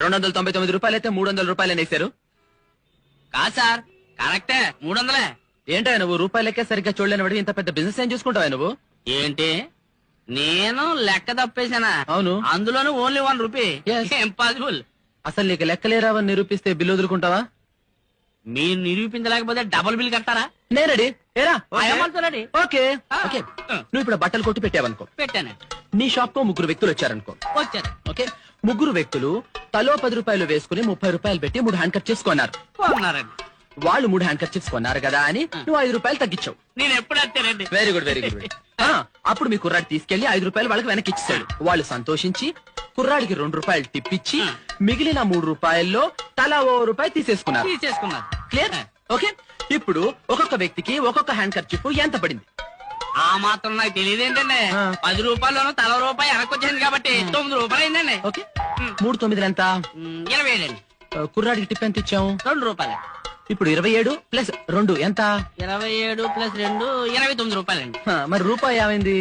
299 రూపాయలు అయితే 300 రూపాయలు వేశారు. కాదు సార్, కరెక్టే 300. ఏంటో నువ్వు రూపాయలకే సరిగ్గా చూడలేని వాడివి, ఇంత పెద్ద బిజినెస్ ఏం చూసుకుంటావా నువ్వు? ఏంటి నేను లెక్క తప్పేశానా? అవును. అందులోనూ ఓన్లీ 1 రూపీ. Yes. ఇంపాసిబుల్. అసలు నీకు లెక్కలే రావని నిరూపిస్తే బిల్లు వదులుకుంటావా? మీరు నిరూపించలేకపోతే డబుల్ బిల్ కట్టారా? నేనడి ఏరా ఏమంటారండి? Okay okay. నువ్వు ఇప్పుడు బట్టలు కొట్టి పెట్టావనుకో, పెట్టానండి. నీ షాప్ కు 3 వ్యక్తులు వచ్చారనుకో. వచ్చారు. ఓకే, 3 వ్యక్తులు తలో 10 రూపాయలు వేసుకుని 30 రూపాయలు పెట్టి 3 హ్యాండ్ కర్చీఫ్స్ కొన్నారు. కొన్నారండి. వాళ్ళు 3 హ్యాండ్ కర్చీఫ్స్ కొన్నారు కదా అని నువ్వు 5 రూపాయలు తగ్గించావు. నేను ఎప్పుడు అంతేనండి. Very good very good. అప్పుడు మీ కుర్రాడు తీసుకెళ్లి 5 రూపాయలు వాళ్ళకి వెనక్కి ఇచ్చాడు. వాళ్ళు సంతోషించి కుర్రాడికి 2 రూపాయలు టిప్ ఇచ్చి మిగిలిన 3 రూపాయల్లో తలా 1 రూపాయి తీసేసుకున్నారు. క్లియర్? ఓకే, ఇప్పుడు ఒక్కొక్క వ్యక్తికి ఒక్కొక్క హ్యాండ్ కర్చీఫ్ ఎంత పడింది? ఆ మాత్రం నాకు తెలియదేంటండి. 10 రూపాయల్లోనూ తల రూపాయి వెనకొచ్చాను కాబట్టి 9 రూపాయలు అయిందండి. ఓకే, 3 9 ఎంత? 27 అండి. కుర్రాడికి టిప్ ఎంత ఇచ్చాము? 2 రూపాయలు. ఇప్పుడు 27 ప్లస్ 2 ఎంత? 27 ప్లస్ 2 29 రూపాయలండి. మరి రూపాయి ఏమైంది?